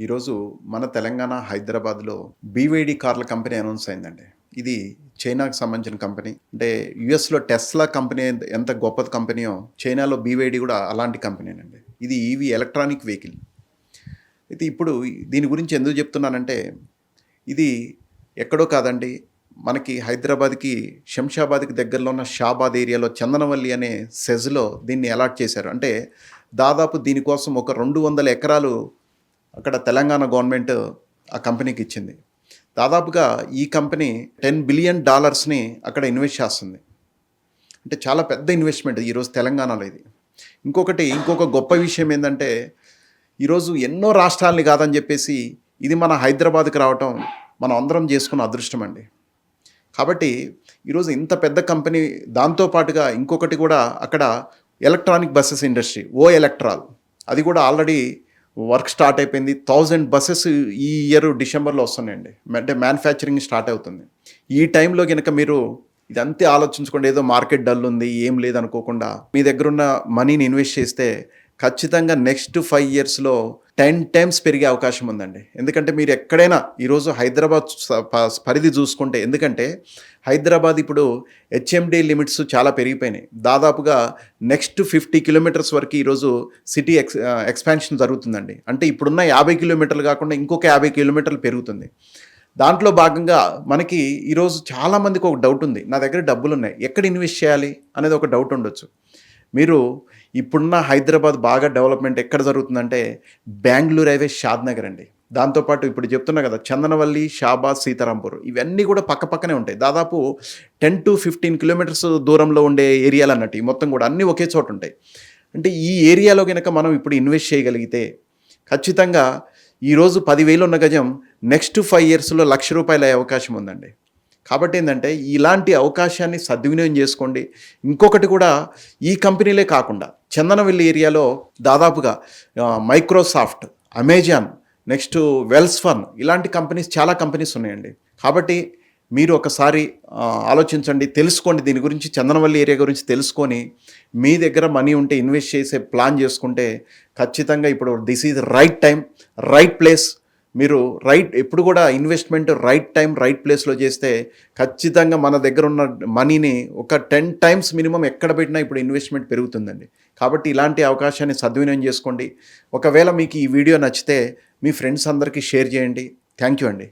ఈరోజు మన తెలంగాణ హైదరాబాద్లో బీవైడి కార్ల కంపెనీ అనౌన్స్ అయిందండి. ఇది చైనాకు సంబంధించిన కంపెనీ. అంటే యుఎస్లో టెస్లా కంపెనీ ఎంత గొప్ప కంపెనీయో చైనాలో బీవైడి కూడా అలాంటి కంపెనీనండి. ఇది ఈవీ ఎలక్ట్రానిక్ వెహికల్. అయితే ఇప్పుడు దీని గురించి ఎందుకు చెప్తున్నానంటే ఇది ఎక్కడో కాదండి. మనకి హైదరాబాద్కి శంషాబాద్కి దగ్గరలో ఉన్న షాబాద్ ఏరియాలో చందనవల్లి అనే సెజ్లో దీన్ని అలాట్ చేశారు. అంటే దాదాపు దీనికోసం ఒక 200 ఎకరాలు అక్కడ తెలంగాణ గవర్నమెంట్ ఆ కంపెనీకి ఇచ్చింది. దాదాపుగా ఈ కంపెనీ $10 బిలియన్ అక్కడ ఇన్వెస్ట్ చేస్తుంది. అంటే చాలా పెద్ద ఇన్వెస్ట్మెంట్ ఈరోజు తెలంగాణలో ఇది. ఇంకొక గొప్ప విషయం ఏంటంటే ఈరోజు ఎన్నో రాష్ట్రాలని కాదని చెప్పేసి ఇది మన హైదరాబాద్కి రావటం మనం అందరం చేసుకున్న అదృష్టం అండి. కాబట్టి ఈరోజు ఇంత పెద్ద కంపెనీ దాంతోపాటుగా ఇంకొకటి కూడా అక్కడ ఎలక్ట్రానిక్ బస్సెస్ ఇండస్ట్రీ ఎలక్ట్రాల్ అది కూడా ఆల్రెడీ వర్క్ స్టార్ట్ అయిపోయింది. 1000 బస్సెస్ ఈ ఇయర్ డిసెంబర్లో వస్తున్నాయండి. అంటే మ్యానుఫ్యాక్చరింగ్ స్టార్ట్ అవుతుంది. ఈ టైంలో కనుక మీరు ఇదంతా ఆలోచించుకోండి. ఏదో మార్కెట్ డల్ ఉంది ఏం లేదనుకోకుండా మీ దగ్గర ఉన్న మనీని ఇన్వెస్ట్ చేస్తే ఖచ్చితంగా నెక్స్ట్ 5 ఇయర్స్లో 10 టైమ్స్ పెరిగే అవకాశం ఉందండి. ఎందుకంటే మీరు ఎక్కడైనా ఈరోజు హైదరాబాద్ పరిధి చూసుకుంటే, ఎందుకంటే హైదరాబాద్ ఇప్పుడు హెచ్ఎండి లిమిట్స్ చాలా పెరిగిపోయినాయి. దాదాపుగా నెక్స్ట్ 50 కిలోమీటర్స్ వరకు ఈరోజు సిటీ ఎక్స్పాన్షన్ జరుగుతుందండి. అంటే ఇప్పుడున్న 50 కిలోమీటర్లు కాకుండా ఇంకొక 50 కిలోమీటర్లు పెరుగుతుంది. దాంట్లో భాగంగా మనకి ఈరోజు చాలామందికి ఒక డౌట్ ఉంది, నా దగ్గర డబ్బులు ఉన్నాయి ఎక్కడ ఇన్వెస్ట్ చేయాలి అనేది ఒక డౌట్ ఉండొచ్చు. మీరు ఇప్పుడున్న హైదరాబాద్ బాగా డెవలప్మెంట్ ఎక్కడ జరుగుతుందంటే బెంగళూరు హైవే షాద్నగర్ అండి. దాంతోపాటు ఇప్పుడు చెప్తున్నా కదా చందనవల్లి, షాబాద్, సీతారాంపూర్ ఇవన్నీ కూడా పక్కనే ఉంటాయి. దాదాపు 10 to 15 కిలోమీటర్స్ దూరంలో ఉండే ఏరియాలు అన్నట్టు మొత్తం కూడా అన్నీ ఒకే చోట ఉంటాయి. అంటే ఈ ఏరియాలో కనుక మనం ఇప్పుడు ఇన్వెస్ట్ చేయగలిగితే ఖచ్చితంగా ఈరోజు 10,000 ఉన్న గజం నెక్స్ట్ 5 ఇయర్స్లో ₹1,00,000 అయ్యే అవకాశం ఉందండి. కాబట్టి ఏంటంటే ఇలాంటి అవకాశాన్ని సద్వినియోగం చేసుకోండి. ఇంకొకటి కూడా ఈ కంపెనీలే కాకుండా చందనవల్లి ఏరియాలో దాదాపుగా మైక్రోసాఫ్ట్, అమెజాన్, నెక్స్ట్ వెల్స్ ఫన్ ఇలాంటి కంపెనీస్ చాలా కంపెనీస్ ఉన్నాయండి. కాబట్టి మీరు ఒకసారి ఆలోచించండి, తెలుసుకోండి దీని గురించి, చందనవల్లి ఏరియా గురించి తెలుసుకొని మీ దగ్గర మనీ ఉంటే ఇన్వెస్ట్ చేసే ప్లాన్ చేసుకుంటే ఖచ్చితంగా ఇప్పుడు this is right time, right place. మీరు ఎప్పుడు కూడా ఇన్వెస్ట్మెంట్ రైట్ టైం రైట్ ప్లేస్లో చేస్తే ఖచ్చితంగా మన దగ్గర ఉన్న మనీని ఒక 10 టైమ్స్ మినిమం ఎక్కడ పెట్టినా ఇప్పుడు ఇన్వెస్ట్మెంట్ పెరుగుతుందండి. కాబట్టి ఇలాంటి అవకాశాన్ని సద్వినియోగం చేసుకోండి. ఒకవేళ మీకు ఈ వీడియో నచ్చితే మీ ఫ్రెండ్స్ అందరికీ షేర్ చేయండి. థ్యాంక్ యూ అండి.